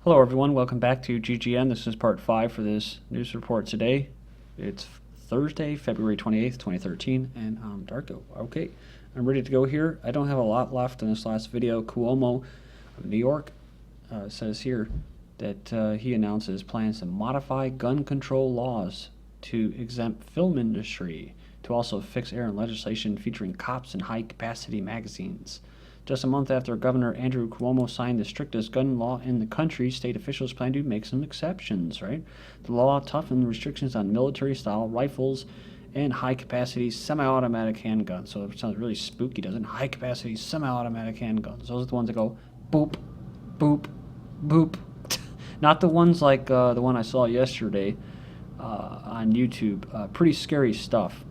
Hello everyone, welcome back to GGN. This is part 5 for this news report today. It's Thursday, February 28th, 2013, and I'm Darko. Okay, I'm ready to go here. I don't have a lot left in this last video. Cuomo of New York says here that he announces plans to modify gun control laws to exempt film industry, to also fix error in legislation featuring cops in high-capacity magazines. Just a month after Governor Andrew Cuomo signed the strictest gun law in the country, state officials plan to make some exceptions, right? The law toughened restrictions on military-style rifles and high-capacity semi-automatic handguns. So it sounds really spooky, doesn't it? High-capacity semi-automatic handguns. Those are the ones that go boop, boop, boop. Not the ones like the one I saw yesterday on YouTube. Pretty scary stuff.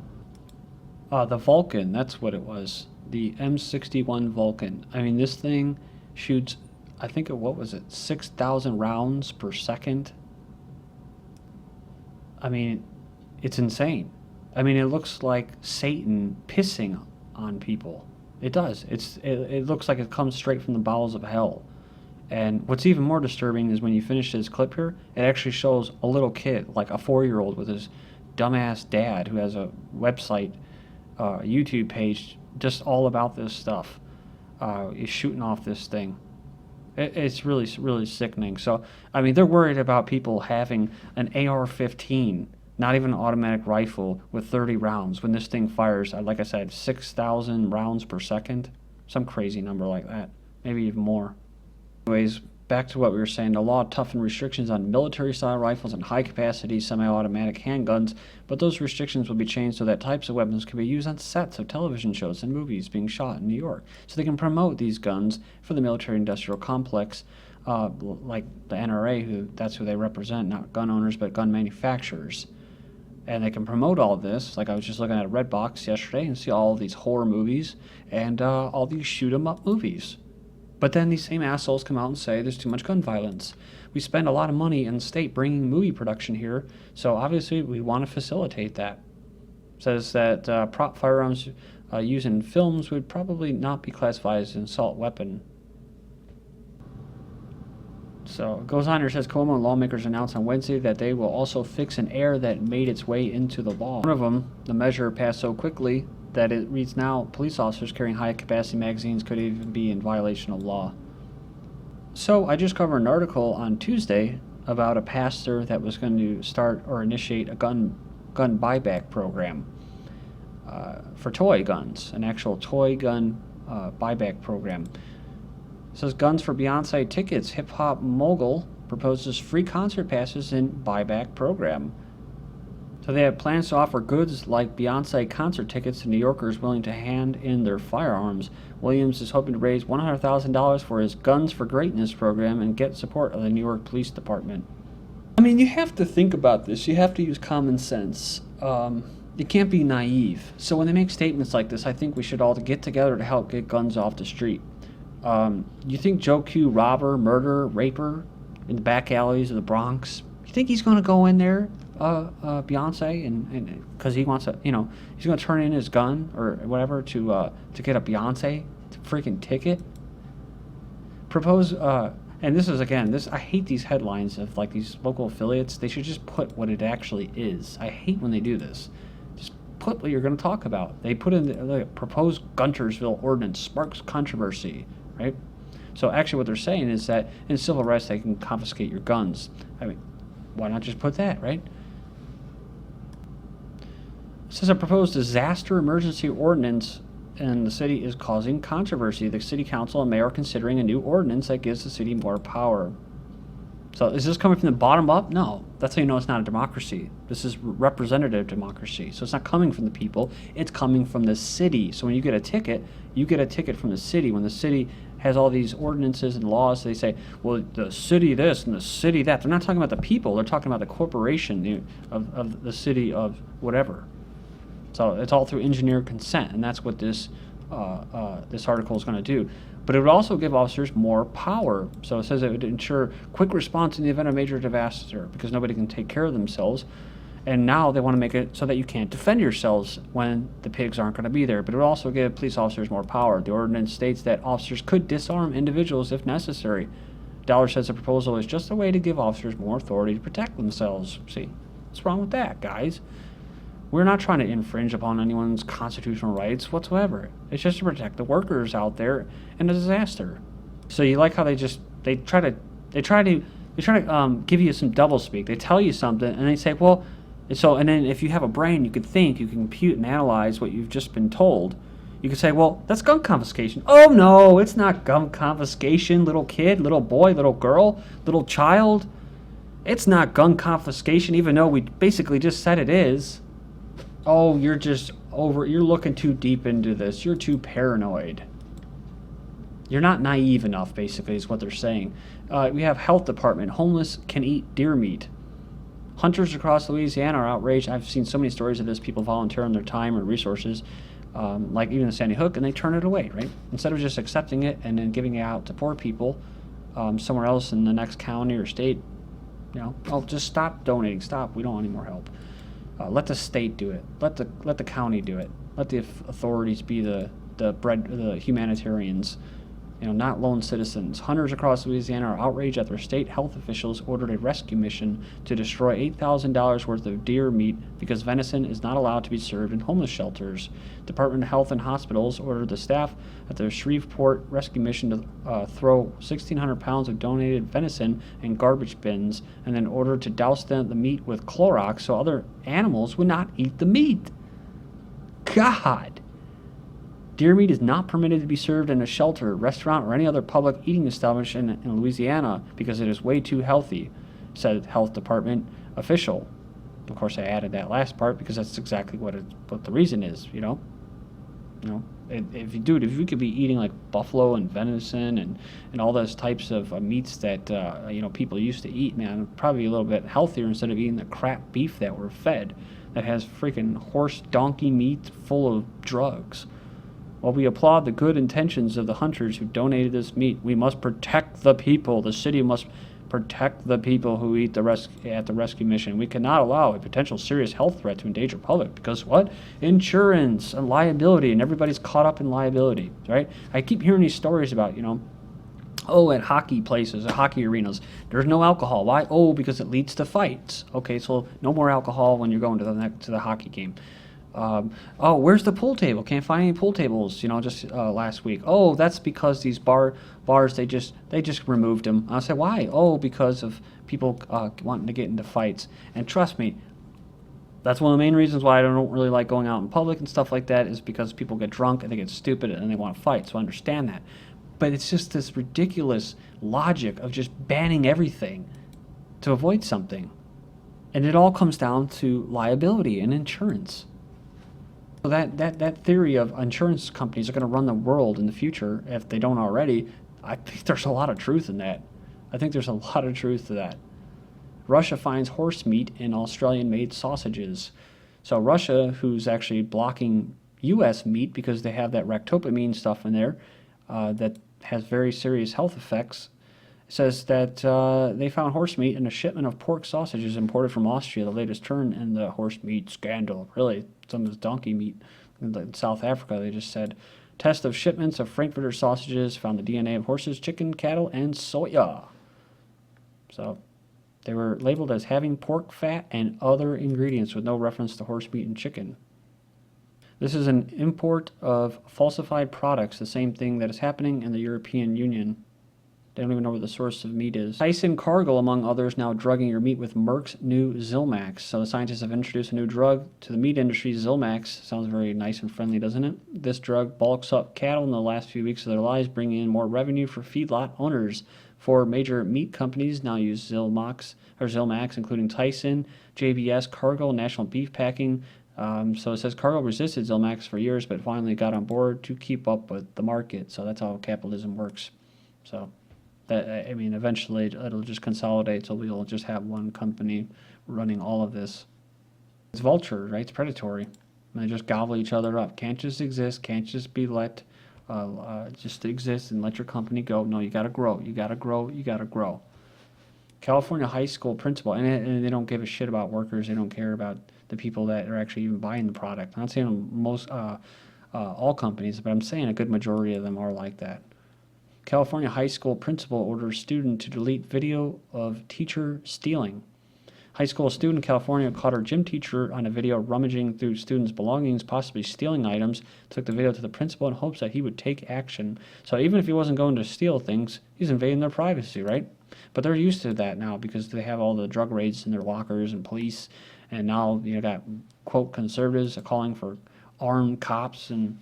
The Vulcan, that's what it was. The M61 Vulcan. I mean, this thing shoots, I think, what was it, 6,000 rounds per second? I mean, it's insane. I mean, it looks like Satan pissing on people. It does. It looks like it comes straight from the bowels of hell. And what's even more disturbing is when you finish this clip here, it actually shows a little kid, like a 4-year-old with his dumbass dad who has a website, YouTube page, just all about this stuff, is shooting off this thing. It's really, really sickening. So, I mean, they're worried about people having an AR-15, not even an automatic rifle with 30 rounds, when this thing fires, like I said, 6,000 rounds per second, some crazy number like that, maybe even more. Anyways, back to what we were saying. The law toughened restrictions on military-style rifles and high-capacity semi-automatic handguns, but those restrictions will be changed so that types of weapons can be used on sets of television shows and movies being shot in New York, so they can promote these guns for the military-industrial complex, like the NRA, that's who they represent, not gun owners, but gun manufacturers. And they can promote all of this. Like I was just looking at a Redbox yesterday and see all of these horror movies and all these shoot-'em-up movies. But then these same assholes come out and say there's too much gun violence. We spend a lot of money in the state bringing movie production here, so obviously we want to facilitate that. It says that prop firearms used in films would probably not be classified as an assault weapon. So it goes on here, it says Cuomo and lawmakers announced on Wednesday that they will also fix an error that made its way into the law. One of them, the measure passed so quickly that it reads now police officers carrying high-capacity magazines could even be in violation of law. So I just covered an article on Tuesday about a pastor that was going to start or initiate a gun buyback program for toy guns, an actual toy gun buyback program. It says guns for Beyonce tickets. Hip-hop mogul proposes free concert passes in buyback program. So they have plans to offer goods like Beyonce concert tickets to New Yorkers willing to hand in their firearms. Williams is hoping to raise $100,000 for his Guns for Greatness program and get support of the New York Police Department. I mean, you have to think about this. You have to use common sense. You can't be naive. So when they make statements like this, I think we should all get together to help get guns off the street. You think Joe Q, robber, murderer, raper in the back alleys of the Bronx, you think he's going to go in there, Beyonce, and because he wants to, he's going to turn in his gun or whatever to get a Beyonce freaking ticket? Propose, and this is again, I hate these headlines of like these local affiliates. They should just put what it actually is. I hate when they do this. Just put what you're going to talk about. They put in the proposed Guntersville ordinance sparks controversy, right? So actually what they're saying is that in civil rights they can confiscate your guns. I mean, why not just put that, right? It says a proposed disaster emergency ordinance in the city is causing controversy. The city council and mayor are considering a new ordinance that gives the city more power. So is this coming from the bottom up? No. That's how you know it's not a democracy. This is representative democracy. So it's not coming from the people. It's coming from the city. So when you get a ticket from the city. When the city has all these ordinances and laws, they say, well, the city this and the city that. They're not talking about the people. They're talking about the corporation of the city of whatever. So it's all through engineered consent, and that's what this article is going to do. But it would also give officers more power. So it says it would ensure quick response in the event of major disaster because nobody can take care of themselves. And now they want to make it so that you can't defend yourselves when the pigs aren't going to be there. But it would also give police officers more power. The ordinance states that officers could disarm individuals if necessary. Dollar says the proposal is just a way to give officers more authority to protect themselves. See, what's wrong with that, guys? We're not trying to infringe upon anyone's constitutional rights whatsoever. It's just to protect the workers out there in a disaster. So you like how they try to give you some doublespeak. They tell you something and they say, well, and then if you have a brain, you can think, you can compute and analyze what you've just been told. You can say, well, that's gun confiscation. Oh no, it's not gun confiscation, little kid, little boy, little girl, little child. It's not gun confiscation, even though we basically just said it is. Oh, you're looking too deep into this. You're too paranoid. You're not naive enough, basically, is what they're saying. We have health department. Homeless can eat deer meat. Hunters across Louisiana are outraged. I've seen so many stories of this. People volunteering their time or resources, like even the Sandy Hook, and they turn it away, right? Instead of just accepting it and then giving it out to poor people somewhere else in the next county or state, just stop donating. Stop. We don't want any more help. Let the state do it. Let the county do it. Let the authorities be the humanitarians, not lone citizens. Hunters across Louisiana are outraged after state health officials ordered a rescue mission to destroy $8,000 worth of deer meat because venison is not allowed to be served in homeless shelters. Department of Health and Hospitals ordered the staff at the Shreveport rescue mission to throw 1,600 pounds of donated venison in garbage bins and then ordered to douse the meat with Clorox so other animals would not eat the meat. God! Deer meat is not permitted to be served in a shelter, restaurant, or any other public eating establishment in Louisiana because it is way too healthy, said health department official. Of course, I added that last part because that's exactly what the reason is. If you could be eating like buffalo and venison and all those types of meats that people used to eat, man, probably a little bit healthier instead of eating the crap beef that we're fed that has freaking horse donkey meat full of drugs. While we applaud the good intentions of the hunters who donated this meat, we must protect the people. The city must protect the people who eat at the rescue mission. We cannot allow a potential serious health threat to endanger public because what? Insurance and liability, and everybody's caught up in liability, right? I keep hearing these stories about, at hockey places, at hockey arenas, there's no alcohol. Why? Oh, because it leads to fights. Okay, so no more alcohol when you're going to the hockey game. Where's the pool table? Can't find any pool tables, just last week. Oh, that's because these bars, they just removed them. I said, why? Oh, because of people wanting to get into fights. And trust me, that's one of the main reasons why I don't really like going out in public and stuff like that is because people get drunk and they get stupid and they want to fight, so I understand that. But it's just this ridiculous logic of just banning everything to avoid something. And it all comes down to liability and insurance. So that theory of insurance companies are going to run the world in the future, if they don't already, I think there's a lot of truth in that. I think there's a lot of truth to that. Russia finds horse meat in Australian-made sausages. So Russia, who's actually blocking U.S. meat because they have that ractopamine stuff in there that has very serious health effects, says that they found horse meat in a shipment of pork sausages imported from Austria, the latest turn in the horse meat scandal. Really, some of this donkey meat in South Africa, they just said. Test of shipments of Frankfurter sausages found the DNA of horses, chicken, cattle, and soya. So they were labeled as having pork fat and other ingredients with no reference to horse meat and chicken. This is an import of falsified products, the same thing that is happening in the European Union. They don't even know where the source of meat is. Tyson, Cargill, among others, now drugging your meat with Merck's new Zilmax. So the scientists have introduced a new drug to the meat industry, Zilmax. Sounds very nice and friendly, doesn't it? This drug bulks up cattle in the last few weeks of their lives, bringing in more revenue for feedlot owners. 4 major meat companies now use Zilmax, including Tyson, JBS, Cargill, National Beef Packing. So it says Cargill resisted Zilmax for years, but finally got on board to keep up with the market. So that's how capitalism works. So eventually it'll just consolidate, so we'll just have one company running all of this. It's vulture, right? It's predatory. And they just gobble each other up. Can't just exist. Can't just be let just exist and let your company go. No, you got to grow. You got to grow. You got to grow. California high school principal, and they don't give a shit about workers. They don't care about the people that are actually even buying the product. I'm not saying most all companies, but I'm saying a good majority of them are like that. California high school principal orders student to delete video of teacher stealing. High school student in California caught her gym teacher on a video rummaging through students' belongings, possibly stealing items, took the video to the principal in hopes that he would take action. So even if he wasn't going to steal things, he's invading their privacy, right? But they're used to that now because they have all the drug raids in their lockers and police, and now got, quote, conservatives calling for armed cops in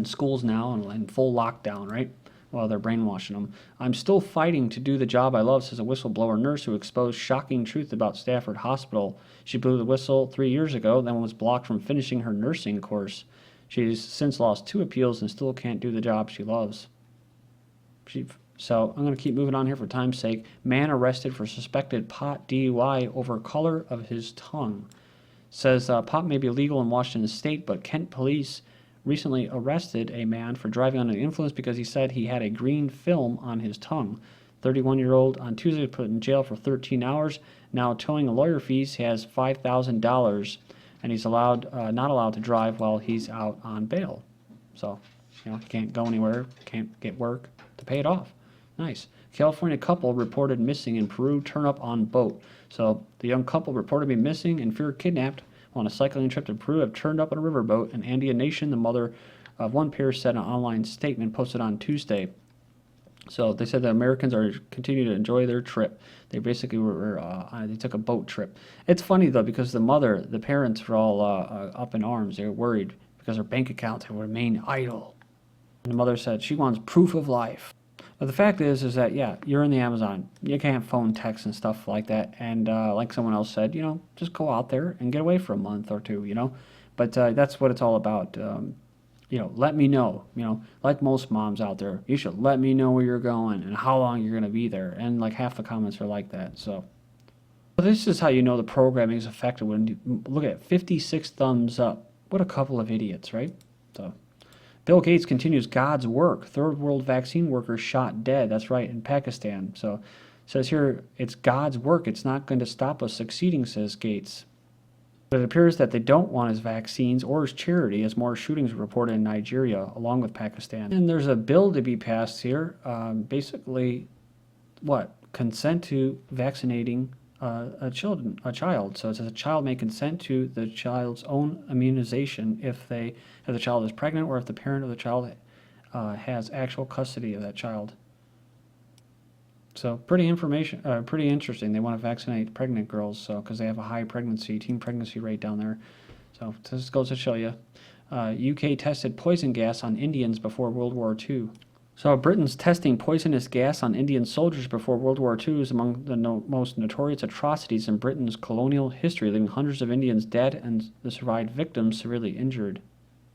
schools now and full lockdown, right? Well, they're brainwashing them. I'm still fighting to do the job I love, says a whistleblower nurse who exposed shocking truth about Stafford Hospital. She blew the whistle 3 years ago, then was blocked from finishing her nursing course. She's since lost 2 appeals and still can't do the job she loves. So I'm going to keep moving on here for time's sake. Man arrested for suspected pot DUI over color of his tongue. Says pot may be legal in Washington State, but Kent police recently arrested a man for driving under the influence because he said he had a green film on his tongue. 31-year-old on Tuesday was put in jail for 13 hours. Now towing lawyer fees, he has $5,000, and he's not allowed to drive while he's out on bail. So, he can't go anywhere, can't get work to pay it off. Nice. California couple reported missing in Peru, turn up on boat. So the young couple reported to be missing and feared kidnapped on a cycling trip to Peru have turned up on a riverboat in Andean Nation, the mother of one pair said in an online statement posted on Tuesday. So they said the Americans are continuing to enjoy their trip. They basically they took a boat trip. It's funny though because the parents were all up in arms. They were worried because their bank accounts would remain idle. And the mother said she wants proof of life. But the fact is that, yeah, you're in the Amazon. You can't phone, text, and stuff like that. And like someone else said, just go out there and get away for a month or two, But that's what it's all about. Let me know. Like most moms out there, you should let me know where you're going and how long you're going to be there. And like half the comments are like that. So this is how you know the programming is effective. When you look at 56 thumbs up. What a couple of idiots, right? So. Bill Gates continues God's work. Third world vaccine workers shot dead. That's right, in Pakistan. So it says here, it's God's work. It's not going to stop us succeeding, says Gates. But it appears that they don't want his vaccines or his charity, as more shootings were reported in Nigeria, along with Pakistan. And there's a bill to be passed here. Basically, consent to vaccinating a child. So it says a child may consent to the child's own immunization if the child is pregnant or if the parent of the child has actual custody of that child. So pretty interesting. They want to vaccinate pregnant girls, because they have a high teen pregnancy rate down there. So this goes to show you. UK tested poison gas on Indians before World War II. So Britain's testing poisonous gas on Indian soldiers before World War II is among the most notorious atrocities in Britain's colonial history, leaving hundreds of Indians dead and the survived victims severely injured.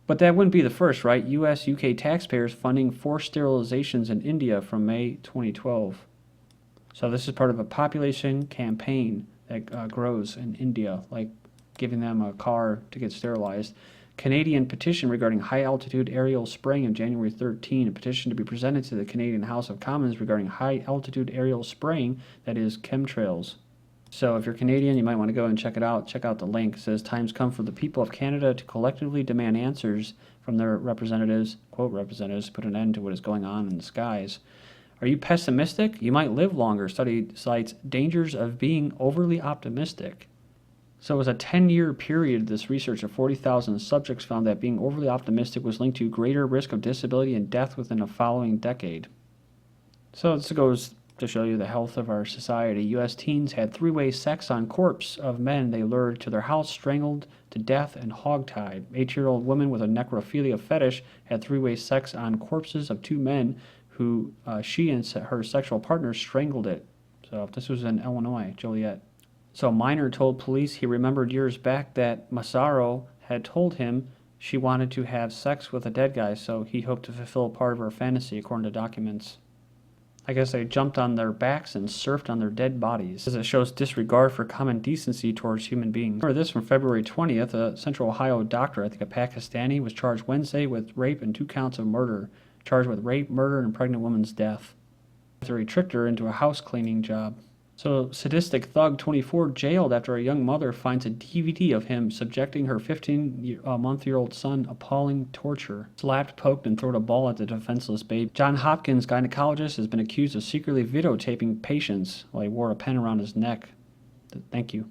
But that wouldn't be the first, right? US-UK taxpayers funding forced sterilizations in India from May 2012. So this is part of a population campaign that grows in India, like giving them a car to get sterilized. Canadian petition regarding high-altitude aerial spraying on January 13. A petition to be presented to the Canadian House of Commons regarding high-altitude aerial spraying, that is, chemtrails. So if you're Canadian, you might want to go and check it out. Check out the link. It says, time's come for the people of Canada to collectively demand answers from their representatives, quote, representatives, put an end to what is going on in the skies. Are you pessimistic? You might live longer. Study cites dangers of being overly optimistic. So it was a 10-year period. This research of 40,000 subjects found that being overly optimistic was linked to greater risk of disability and death within the following decade. So this goes to show you the health of our society. U.S. teens had three-way sex on corpse of men they lured to their house, strangled to death, and hogtied. 8-year-old woman with a necrophilia fetish had three-way sex on corpses of 2 men who she and her sexual partner strangled it. So this was in Illinois, Joliet. So a minor told police he remembered years back that Massaro had told him she wanted to have sex with a dead guy, so he hoped to fulfill part of her fantasy, according to documents. I guess they jumped on their backs and surfed on their dead bodies, as it shows disregard for common decency towards human beings. Remember this from February 20th, a Central Ohio doctor, I think a Pakistani, was charged Wednesday with rape and 2 counts of murder, charged with rape, murder, and a pregnant woman's death. After he tricked her into a house cleaning job. So, sadistic thug 24 jailed after a young mother finds a DVD of him subjecting her 15-month-old son appalling torture. Slapped, poked, and thrown a ball at the defenseless baby. John Hopkins gynecologist has been accused of secretly videotaping patients while he wore a pen around his neck. Thank you.